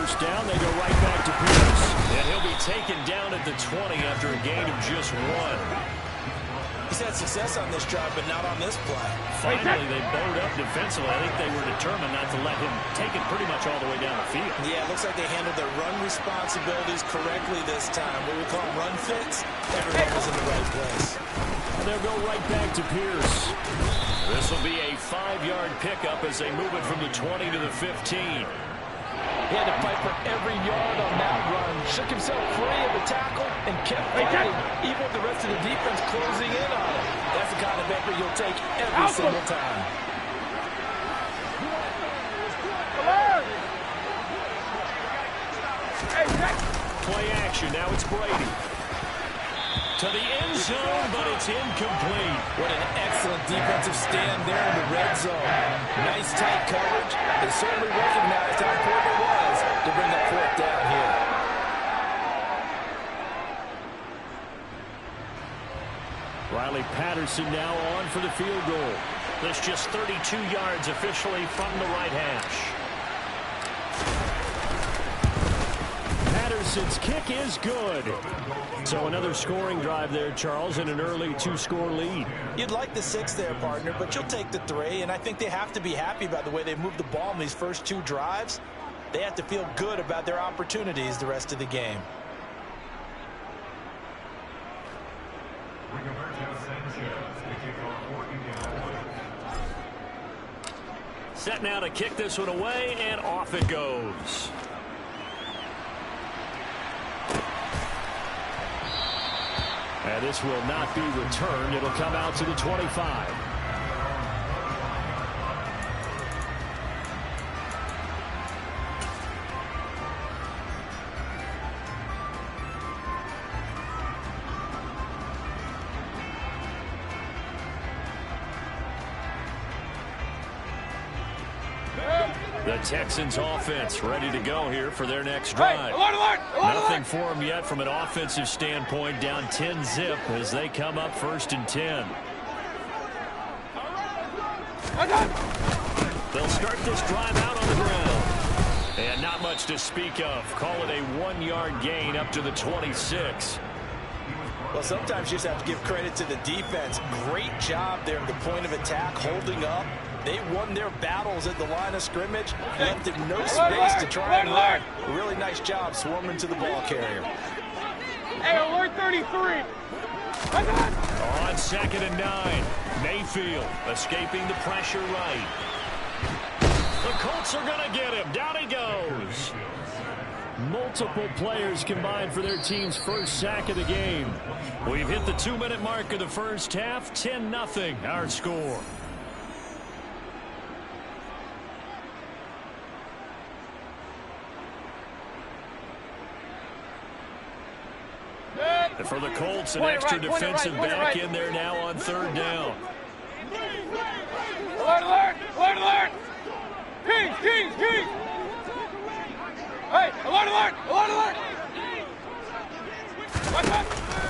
first down. They go right back to Pierce. And he'll be taken down at the 20 after a gain of just 1. He's had success on this drive, but not on this play. Finally, they bowed up defensively. I think they were determined not to let him take it pretty much all the way down the field. Yeah, it looks like they handled their run responsibilities correctly this time. What we call run fits, everyone was in the right place. And they'll go right back to Pierce. This will be a 5-yard pickup as they move it from the 20 to the 15. He had to fight for every yard on that run. Shook himself free of the tackle and kept fighting, even with the rest of the defense closing in on him. That's the kind of effort you'll take every single time. Play action. Now it's Brady. To the end zone, but it's incomplete. What an excellent defensive stand there in the red zone. Nice tight coverage. They certainly recognized how important it was to bring that 4th down here. Riley Patterson now on for the field goal. This just 32 yards officially from the right hash. Patterson's kick is good. So another scoring drive there, Charles, and an early 2-score lead. You'd like the 6 there, partner, but you'll take the 3, and I think they have to be happy about the way they've moved the ball in these first 2 drives. They have to feel good about their opportunities the rest of the game. Set now to kick this one away, and off it goes. And this will not be returned. It'll come out to the 25. The Texans offense ready to go here for their next drive. Nothing for them yet from an offensive standpoint, down 10-zip as they come up 1st and 10. They'll start this drive out on the ground. And not much to speak of. Call it a 1-yard gain up to the 26. Well, sometimes you just have to give credit to the defense. Great job there at the point of attack, holding up. They won their battles at the line of scrimmage, left him no space to try and run. A really nice job swarming to the ball carrier. Hey, alert 33. On 2nd and 9, Mayfield escaping the pressure right. The Colts are going to get him. Down he goes. Multiple players combined for their team's first sack of the game. We've hit the 2-minute mark of the first half. 10-0 our score. And for the Colts, an extra defensive back in there now on 3rd down. Alert, alert, alert, alert. Kings, Kings, Kings. Hey, alert, alert, alert, alert.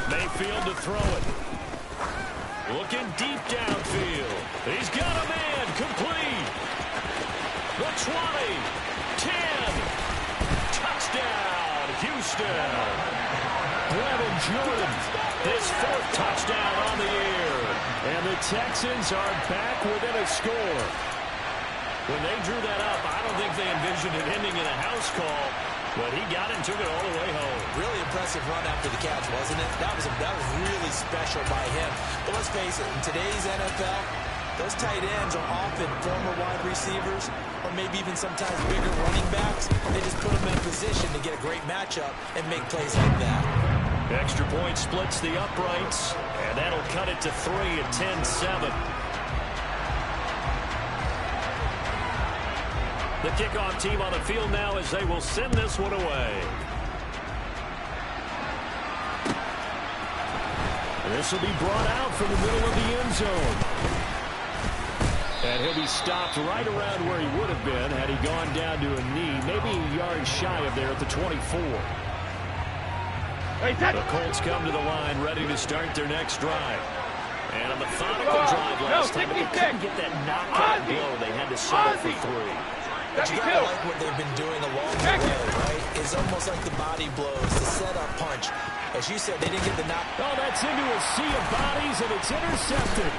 Mayfield to throw it. Looking deep downfield. He's got a man complete. The 20, 10. Touchdown, Houston. Brevin Jordan, his 4th touchdown on the year. And the Texans are back within a score. When they drew that up, I don't think they envisioned it ending in a house call, but he got it and took it all the way home. Really impressive run after the catch, wasn't it? That was really special by him. But let's face it, in today's NFL, those tight ends are often former wide receivers or maybe even sometimes bigger running backs. They just put them in a position to get a great matchup and make plays like that. Extra point splits the uprights, and that'll cut it to 3 at 10-7. The kickoff team on the field now as they will send this one away. And this will be brought out from the middle of the end zone. And he'll be stopped right around where he would have been had he gone down to a knee, maybe a yard shy of there at the 24. The Colts come to the line ready to start their next drive. And a methodical drive last time, but they couldn't get that knockout blow. They had to settle for 3. But you gotta like what they've been doing along the way, right? It's almost like the body blows, the setup punch. As you said, they didn't get the knock. Oh, that's into a sea of bodies, and it's intercepted.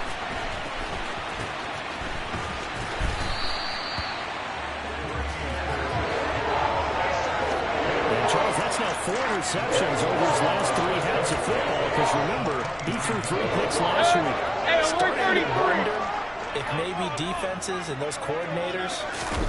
And Charles, that's now 4 interceptions over his last 3 halves of football. Because remember, he threw 3 picks last week. Starting to wonder if maybe defenses and those coordinators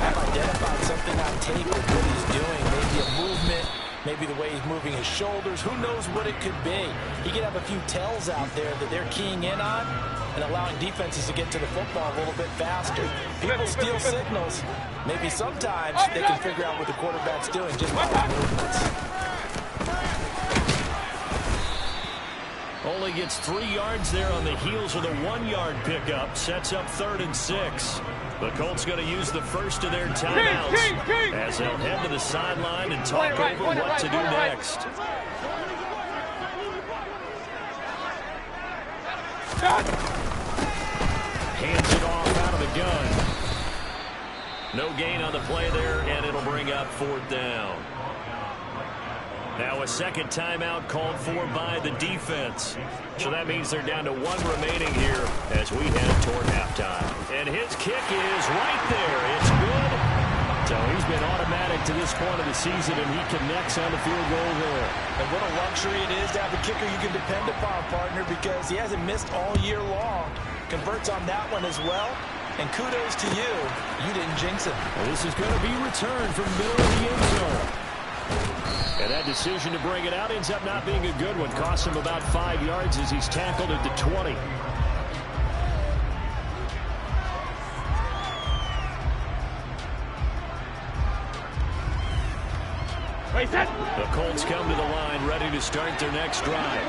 have identified something on tape with what he's doing. Maybe a movement, maybe the way he's moving his shoulders. Who knows what it could be? He could have a few tells out there that they're keying in on and allowing defenses to get to the football a little bit faster. People steal signals. Maybe sometimes they can figure out what the quarterback's doing just by the movements. Only gets 3 yards there on the heels of the 1-yard pickup. Sets up 3rd and 6. The Colts going to use the first of their timeouts as they'll head to the sideline and talk over what to do next. Hands it off out of the gun. No gain on the play there, and it'll bring up 4th down. Now a second timeout called for by the defense. So that means they're down to 1 remaining here as we head toward halftime. And his kick is right there. It's good. So he's been automatic to this point of the season, and he connects on the field goal there. And what a luxury it is to have a kicker you can depend upon, partner, because he hasn't missed all year long. Converts on that one as well. And kudos to you. You didn't jinx him. Well, this is going to be returned from middle of the end zone. And that decision to bring it out ends up not being a good one. Costs him about 5 yards as he's tackled at the 20. The Colts come to the line ready to start their next drive.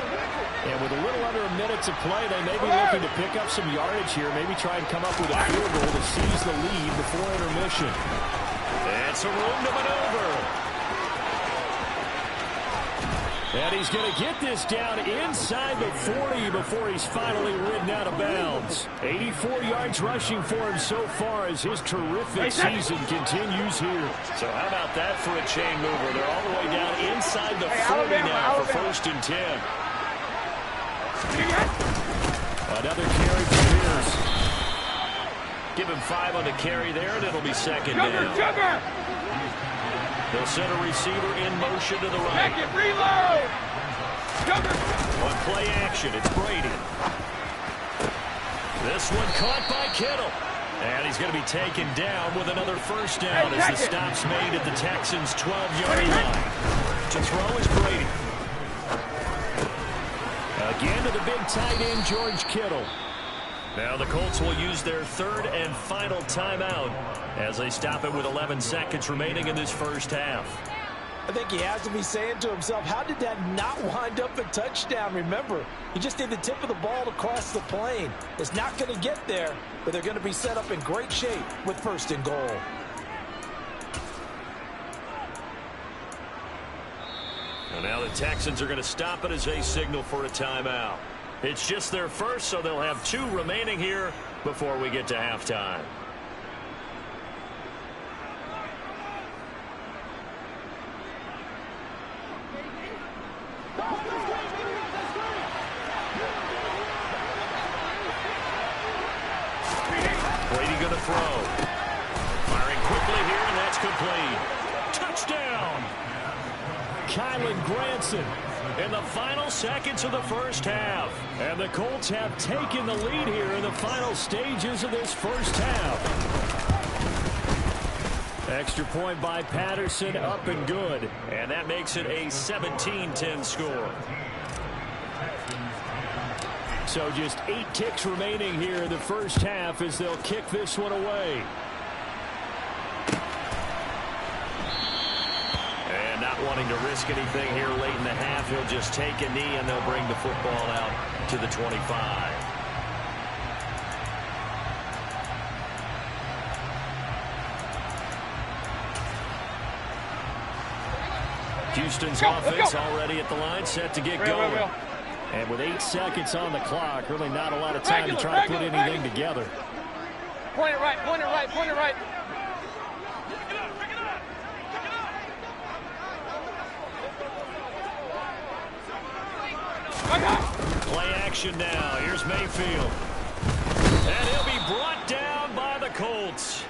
And with a little under a minute to play, they may be looking to pick up some yardage here. Maybe try and come up with a field goal to seize the lead before intermission. That's a room to maneuver. And he's going to get this down inside the 40 before he's finally ridden out of bounds. 84 yards rushing for him so far as his terrific season continues here. So how about that for a chain mover? They're all the way down inside the 40 now for 1st and 10. Another carry for Pierce. Give him 5 on the carry there, and it'll be 2nd down. They'll send a receiver in motion to the right. Reload! On play action, it's Brady. This one caught by Kittle. And he's going to be taken down with another 1st down as the stop's made at the Texans' 12-yard line. To throw is Brady. Again to the big tight end, George Kittle. Now the Colts will use their 3rd and final timeout as they stop it with 11 seconds remaining in this first half. I think he has to be saying to himself, how did that not wind up a touchdown? Remember, he just did the tip of the ball across the plane. It's not going to get there, but they're going to be set up in great shape with 1st and goal. And now the Texans are going to stop it as they signal for a timeout. It's just their first, so they'll have 2 remaining here before we get to halftime. Brady going to throw. Firing quickly here, and that's complete. Touchdown! Kylan Granson in the final seconds of the first half. And the Colts have taken the lead here in the final stages of this first half. Extra point by Patterson, up and good. And that makes it a 17-10 score. So just 8 kicks remaining here in the first half as they'll kick this one away. And not wanting to risk anything here late in the half, he'll just take a knee and they'll bring the football out to the 25. Houston's offense already at the line, set to get going. And with 8 seconds on the clock, really not a lot of time to try to put anything together. Point it right, point it right, point it right. action now. Here's Mayfield. And he'll be brought down by the Colts.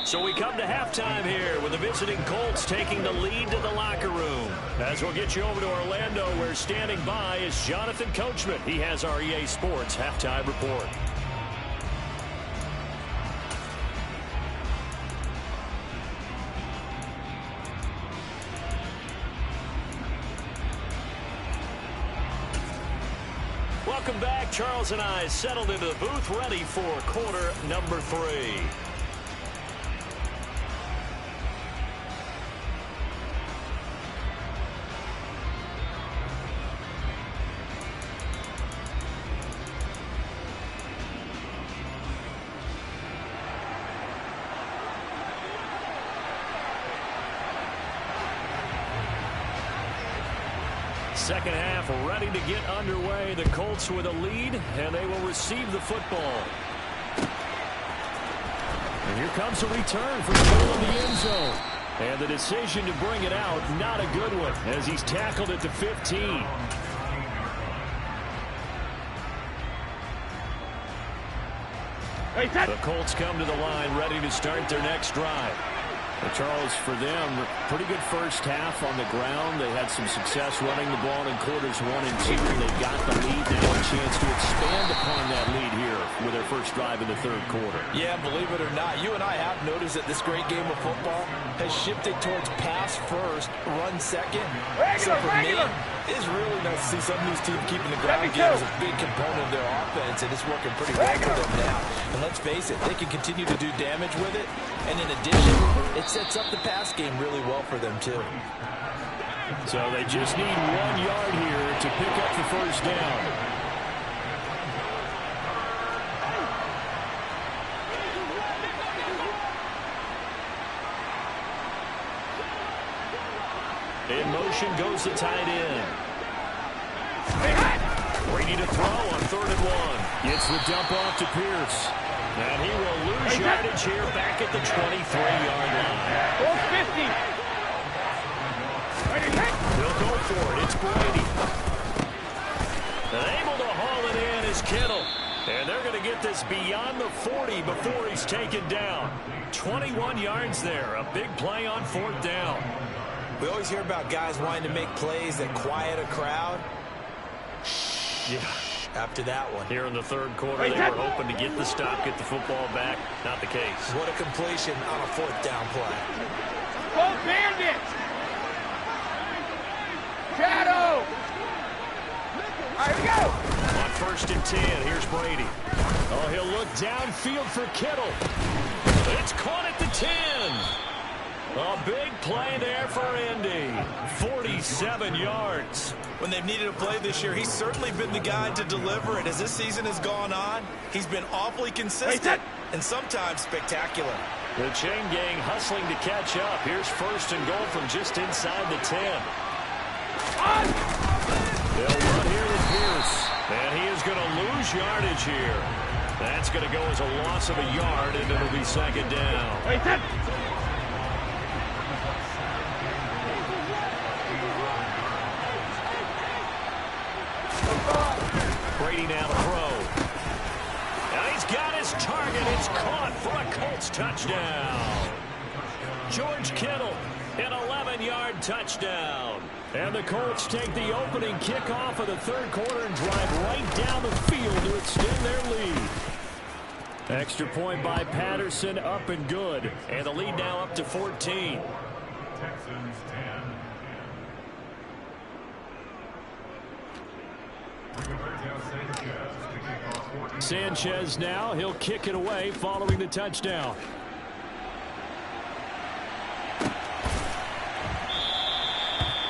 So we come to halftime here with the visiting Colts taking the lead to the locker room. As we'll get you over to Orlando, where standing by is Jonathan Coachman. He has our EA Sports halftime report. Welcome back. Charles and I settled into the booth, ready for quarter number 3. Second half ready to get underway. The Colts with a lead, and they will receive the football. And here comes a return from the middle of the end zone. And the decision to bring it out, not a good one, as he's tackled at the 15. The Colts come to the line ready to start their next drive. Charles, for them, pretty good first half on the ground. They had some success running the ball in quarters 1 and 2. They got the lead. Now a chance to expand upon that lead here with their first drive in the third quarter. Yeah, believe it or not, you and I have noticed that this great game of football has shifted towards pass first, run second. So for me, it's really nice to see some of these teams keeping the ground game as a big component of their offense, and it's working pretty well for them now. And let's face it, they can continue to do damage with it. And in addition, it sets up the pass game really well for them, too. So they just need 1 yard here to pick up the first down. In motion goes the tight end. Ready to throw on 3rd and 1. Gets the dump off to Pierce. And he will lose yardage here back at the 23-yard line. 50. He'll go for it. It's Brady. And able to haul it in is Kittle. And they're going to get this beyond the 40 before he's taken down. 21 yards there. A big play on 4th down. We always hear about guys wanting to make plays that quiet a crowd. Yeah. After that one. Here in the third quarter, they were hoping to get the stop, get the football back. Not the case. What a completion on a 4th down play. Go Bandits! Shadow! All right, we go! On 1st and 10, here's Brady. Oh, he'll look downfield for Kittle. It's caught at the 10. A big play there for Indy. 47 yards. When they've needed a play this year, he's certainly been the guy to deliver it. As this season has gone on, he's been awfully consistent and sometimes spectacular. The chain gang hustling to catch up. Here's 1st and goal from just inside the 10. They'll run here with Pierce. And he is going to lose yardage here. That's going to go as a loss of a yard, and it'll be 2nd down. Brady now to throw. Now he's got his target. It's caught for a Colts touchdown. George Kittle, an 11-yard touchdown. And the Colts take the opening kickoff of the third quarter and drive right down the field to extend their lead. Extra point by Patterson, up and good. And the lead now up to 14. Texans 10. Sanchez now, he'll kick it away following the touchdown.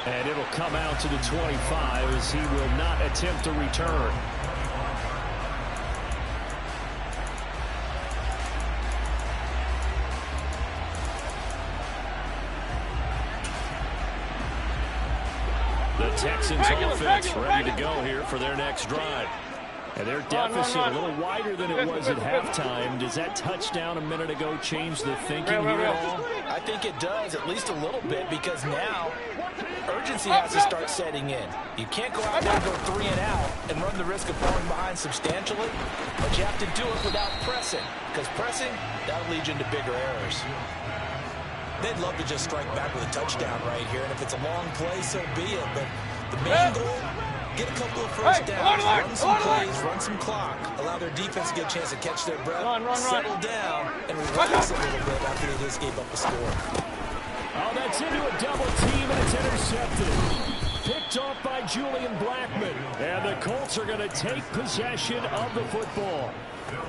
And it'll come out to the 25 as he will not attempt to return. The Texans offense ready to go here for their next drive. And their deficit a little wider than it was at halftime. Does that touchdown a minute ago change the thinking here at all? I think it does, at least a little bit, because now urgency has to start setting in. You can't go out there and go 3 and out and run the risk of falling behind substantially, but you have to do it without pressing, because pressing, that'll lead you into bigger errors. They'd love to just strike back with a touchdown right here, and if it's a long play, so be it. But the main goal, get a couple of first downs, run some plays, run some clock, allow their defense to get a chance to catch their breath, settle down, and relax a little bit after they just gave up a score. Oh, that's into a double team, and it's intercepted. Picked off by Julian Blackman. And the Colts are going to take possession of the football.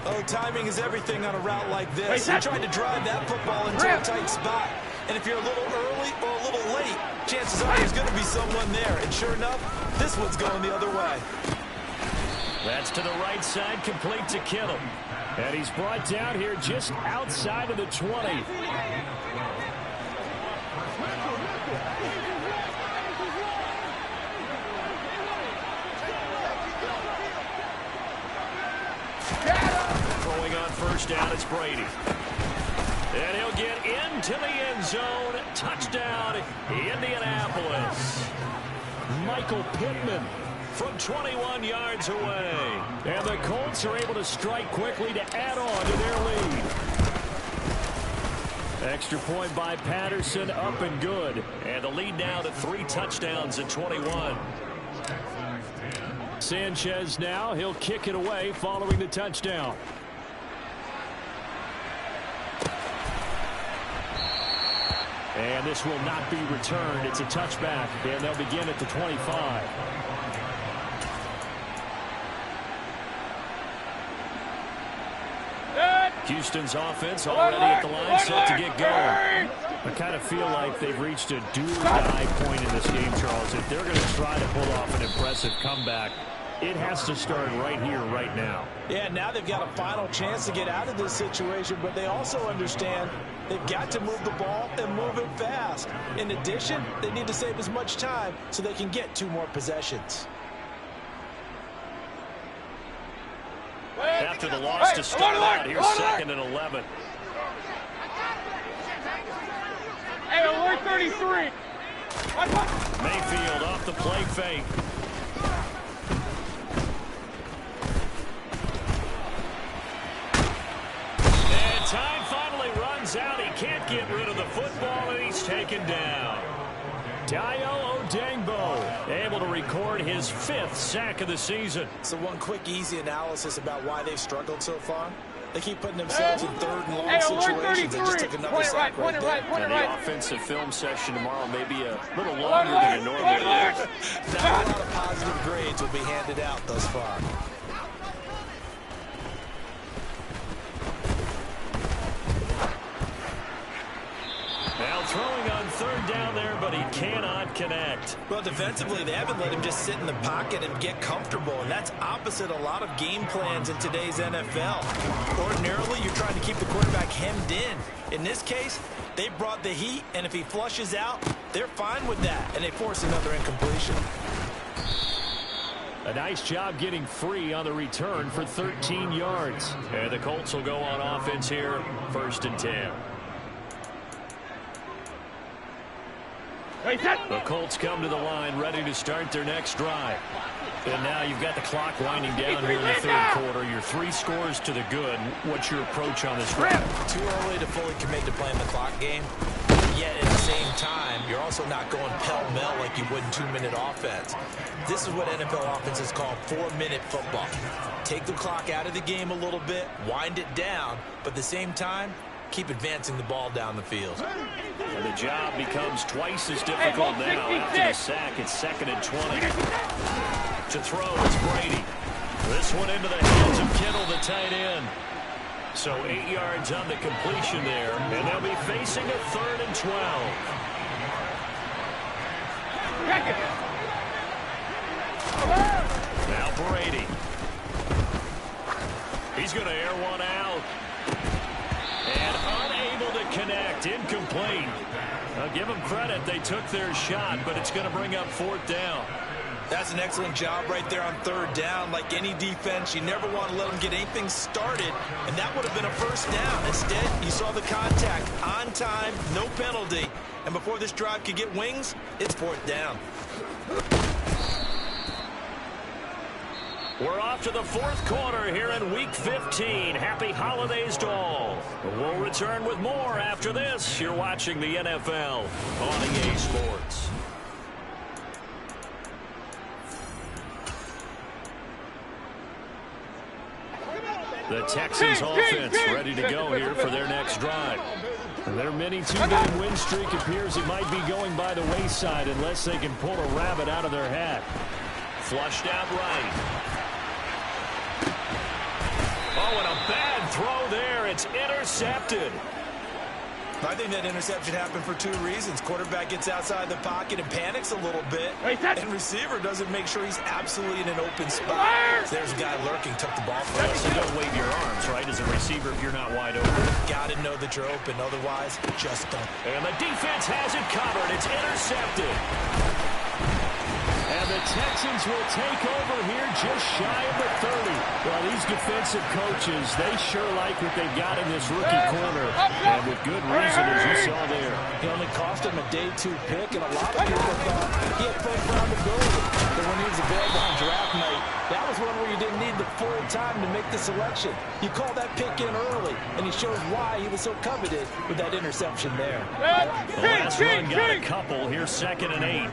Oh, timing is everything on a route like this. He tried to drive that football into a tight spot. And if you're a little early or a little late, chances are there's going to be someone there. And sure enough, this one's going the other way. That's to the right side, complete to Kittle. And he's brought down here just outside of the 20. Throwing on first down, it's Brady. And he'll get into the end zone. Touchdown, Indianapolis. Michael Pittman from 21 yards away. And the Colts are able to strike quickly to add on to their lead. Extra point by Patterson, up and good. And the lead now to 3 touchdowns at 21. Sanchez now, he'll kick it away following the touchdown. And this will not be returned. It's a touchback, and they'll begin at the 25. Houston's offense already at the line, set to get going. I kind of feel like they've reached a do-or-die point in this game, Charles. If they're going to try to pull off an impressive comeback, it has to start right here, right now. Yeah, now they've got a final chance to get out of this situation, but they also understand they've got to move the ball and move it fast. In addition, they need to save as much time so they can get 2 more possessions. After the loss to start out, here's 2nd and 11. Hey, alert 33. Mayfield off the play fake. And time finally runs out. He can't get rid of the football, and he's taken down. Dayo Odengbo able to record his 5th sack of the season. So one quick, easy analysis about why they've struggled so far. They keep putting themselves in 3rd and long situations. They just took another sack right there. And the offensive film session tomorrow may be a little longer than it normally is. Not a lot of positive grades will be handed out thus far. Now throwing on 3rd down there, but he cannot connect. Well, defensively, they haven't let him just sit in the pocket and get comfortable, and that's opposite a lot of game plans in today's NFL. Ordinarily, you're trying to keep the quarterback hemmed in. In this case, they brought the heat, and if he flushes out, they're fine with that, and they force another incompletion. A nice job getting free on the return for 13 yards. And the Colts will go on offense here, 1st and 10. The Colts come to the line ready to start their next drive. And now you've got the clock winding down here in the 3rd quarter. You're 3 scores to the good. What's your approach on this drive? Too early to fully commit to playing the clock game. Yet at the same time, you're also not going pell-mell like you would in 2-minute offense. This is what NFL offenses call 4-minute football. Take the clock out of the game a little bit, wind it down, but at the same time, keep advancing the ball down the field. And the job becomes twice as difficult now. After the sack, it's 2nd and 20. To throw, it's Brady. This one into the hands of Kittle, the tight end. So 8 yards on the completion there, and they'll be facing a 3rd and 12. Now Brady. He's going to air one out. And unable to connect, incomplete. I'll give them credit, they took their shot, but it's going to bring up 4th down. That's an excellent job right there on third down. Like any defense, you never want to let them get anything started, and that would have been a first down. Instead, you saw the contact on time, no penalty, and before this drive could get wings, it's fourth down. We're off to the fourth quarter here in Week 15. Happy holidays to all. We'll return with more after this. You're watching the NFL on EA Sports. The Texans offense ready to go here for their next drive. Their mini two-game win streak appears it might be going by the wayside unless they can pull a rabbit out of their hat. Flushed out right. Oh, and a bad throw there. It's intercepted. I think that interception happened for two reasons. Quarterback gets outside the pocket and panics a little bit, and receiver doesn't make sure he's absolutely in an open spot. There's a guy lurking, took the ball from us. So you don't wave your arms, right, as a receiver if you're not wide open. Got to know that you're open, otherwise, just don't. And the defense has it covered. It's intercepted. And the Texans will take over here just shy of the 30. Well, these defensive coaches, they sure like what they've got in this rookie corner. And with good reason, as you saw there. He only cost him a day 2 pick, and a lot of people thought he had first-round ability. But when he was available on draft night, that was one where you didn't need the full time to make the selection. You call that pick in early, and he shows why he was so coveted with that interception there. The last run got a couple. Here's 2nd and 8.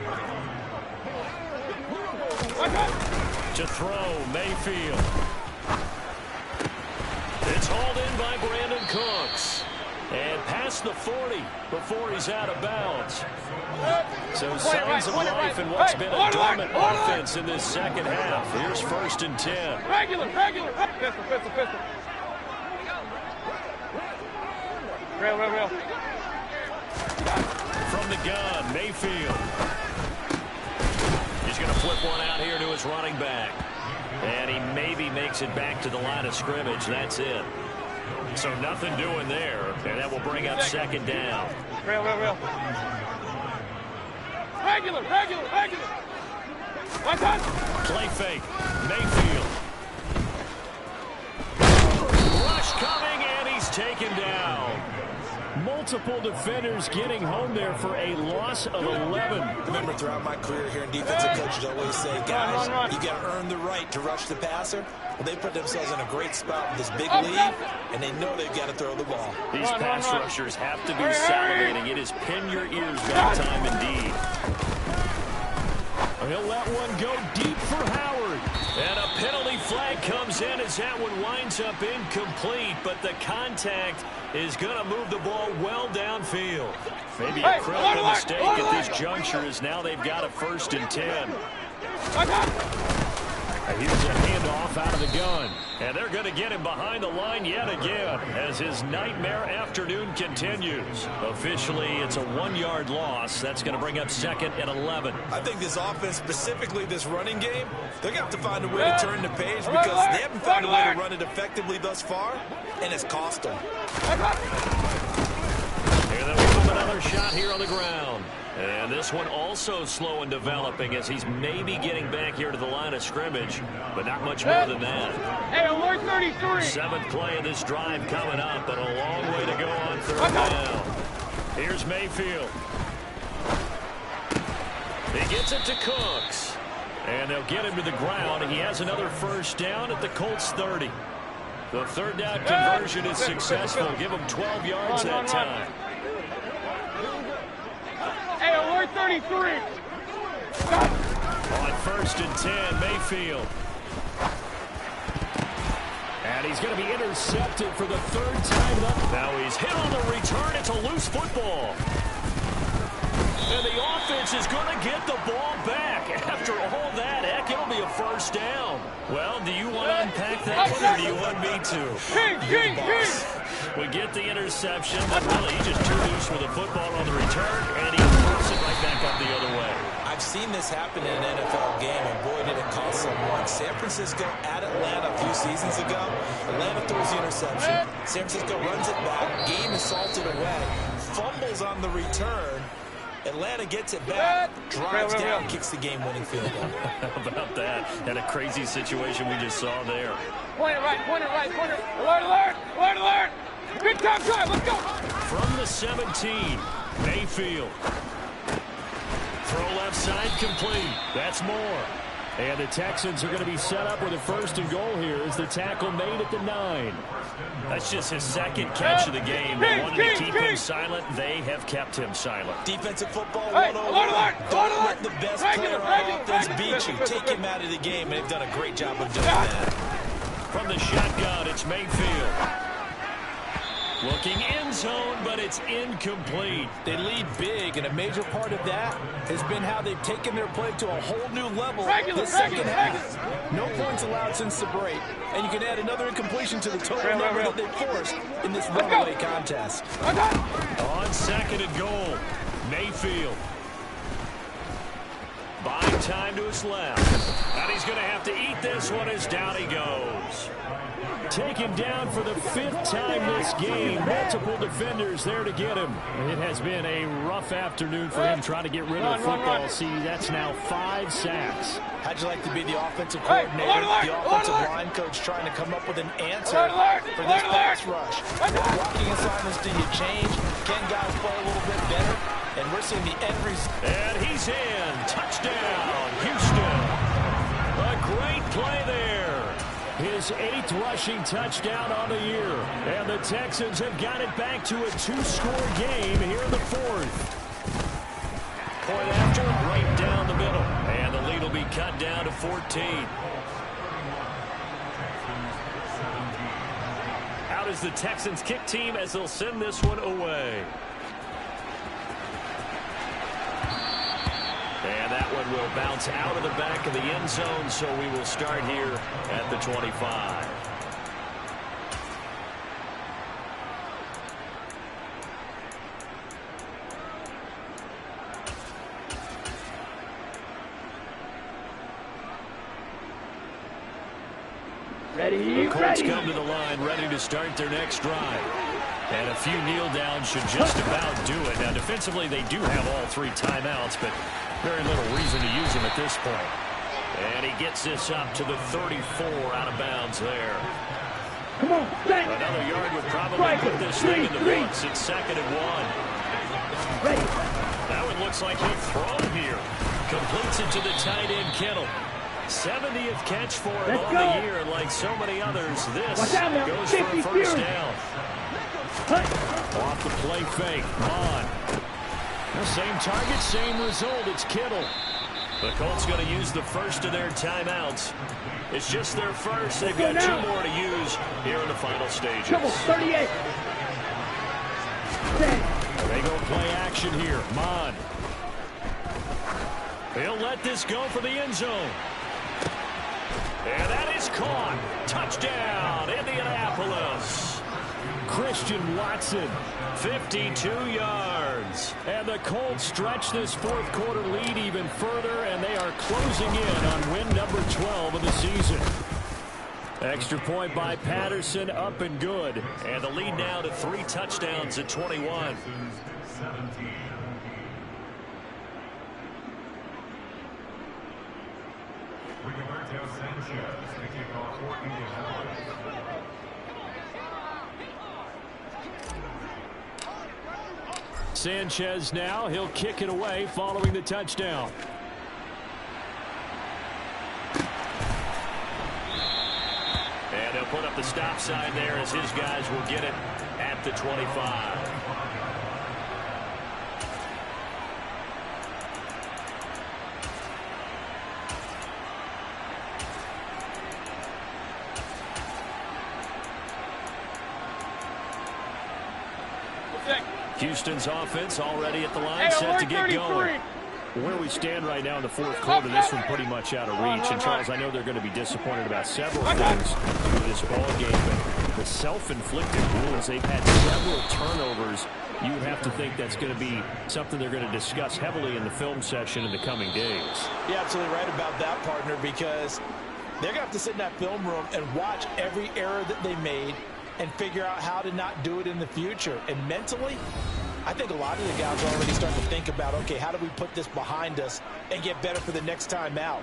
To throw, Mayfield. It's hauled in by Brandon Cooks. And past the 40 before he's out of bounds. So signs of life in what's been a dormant offense in this second half. Here's 1st and 10. Regular. Pistol. Real. From the gun, Mayfield. He's going to flip one out here to his running back. And he maybe makes it back to the line of scrimmage. That's it. So nothing doing there. And that will bring up 2nd down. Real. Regular. One touch. Play fake. Mayfield. Rush coming, and he's taken down. Multiple defenders getting home there for a loss of 11. Remember, throughout my career here in defensive coaches always say, guys, you got to earn the right to rush the passer. Well, they put themselves in a great spot with this big lead, and they know they've got to throw the ball. These pass rushers have to be salivating. It is pin your ears that time indeed. He'll let one go deep for Howard. And a penalty flag comes in as that one winds up incomplete, but the contact is going to move the ball well downfield. Maybe a critical mistake at this juncture as now they've got a 1st and 10. Here's a handoff out of the gun. And they're going to get him behind the line yet again as his nightmare afternoon continues. Officially, it's a 1-yard loss. That's going to bring up 2nd and 11. I think this offense, specifically this running game, they're going to have to find a way to turn the page because they haven't found a way to run it effectively thus far, and it's cost them. Here they give him another shot here on the ground. And this one also slow and developing as he's maybe getting back here to the line of scrimmage, but not much more than that. Hey, alert 33. 7th play of this drive coming up, but a long way to go on 3rd down. Here's Mayfield. He gets it to Cooks. And they'll get him to the ground. He has another 1st down at the Colts 30. The 3rd down conversion is successful. Give him 12 yards that time. Hey, alert 33. On 1st and 10, Mayfield. And he's going to be intercepted for the 3rd time up. Now he's hit on the return. It's a loose football. And the offense is going to get the ball back. After all that, heck, it'll be a 1st down. Well, do you want to unpack that one, or do you want me to? We get the interception, but really he just too loose with the football on the return, and he throws it right back up the other way. I've seen this happen in an NFL game, and boy, did it cost someone. San Francisco at Atlanta a few seasons ago. Atlanta throws the interception. San Francisco runs it back. Game is salted away. Fumbles on the return. Atlanta gets it back, drives down, kicks the game-winning field goal. How about that? And a crazy situation we just saw there. Point it right, point it right, point it. Alert, alert, alert, alert. Big time drive, let's go. From the 17, Mayfield. Throw left side complete. That's more. And the Texans are going to be set up with a 1st and goal here as the tackle made at the 9. That's just his 2nd catch of the game. They wanted to keep him silent. They have kept him silent. Defensive football 101. Alert, Don't alert. let the best player on offense beat you. Take him out of the game, and they've done a great job of doing that. From the shotgun, it's Mayfield. Looking end zone, but it's incomplete. They lead big, and a major part of that has been how they've taken their play to a whole new level this second half. No points allowed since the break, and you can add another incompletion to the total number that they forced in this runaway contest. On 2nd and goal, Mayfield. Buying time to his left. And he's going to have to eat this one as down he goes. Taken down for the 5th time this game. Multiple defenders there to get him. It has been a rough afternoon for him trying to get rid of the football. See, that's now 5 sacks. How'd you like to be the offensive coordinator, the offensive line coach trying to come up with an answer for this pass rush? What blocking assignments do you change? Can guys play a little bit better? And we're seeing the end result. And he's in. Touchdown, Houston. A great play there. His 8th rushing touchdown on the year. And the Texans have got it back to a 2-score game here in the 4th. Point after, right down the middle. And the lead will be cut down to 14. Out is the Texans kick team as they'll send this one away. And that one will bounce out of the back of the end zone, so we will start here at the 25. Ready, the Colts come to the line, ready to start their next drive. And a few kneel downs should just about do it. Now, defensively, they do have all 3 timeouts, but very little reason to use them at this point. And he gets this up to the 34 out of bounds there. Come on, Another yard would probably put this thing in the books. It's 2nd and 1. Ready. That one looks like he'll throw here. Completes it to the tight end, Kittle. 70th catch for him on the year, and like so many others, this goes for a 1st down. Off the play fake, on. Same target, same result. It's Kittle. The Colts going to use the 1st of their timeouts. It's just their 1st. They've got 2 more to use here in the final stages. Come on, 38. They go play action here. Mon. He'll let this go for the end zone. And that is caught. Touchdown, Indianapolis. Christian Watson, 52 yards. And the Colts stretch this 4th quarter lead even further, and they are closing in on win number 12 of the season. Extra point by Patterson, up and good. And the lead now to 3 touchdowns at 21. Sanchez now, he'll kick it away following the touchdown. And he'll put up the stop sign there as his guys will get it at the 25. Houston's offense already at the line, set to get going. Where we stand right now in the 4th quarter, this one pretty much out of reach. And, Charles, I know they're going to be disappointed about several things through this ball game, but the self-inflicted wounds, they've had several turnovers. You would have to think that's going to be something they're going to discuss heavily in the film session in the coming days. You're absolutely right about that, partner, because they're going to have to sit in that film room and watch every error that they made and figure out how to not do it in the future. And mentally, I think a lot of the guys are already starting to think about, okay, how do we put this behind us and get better for the next time out?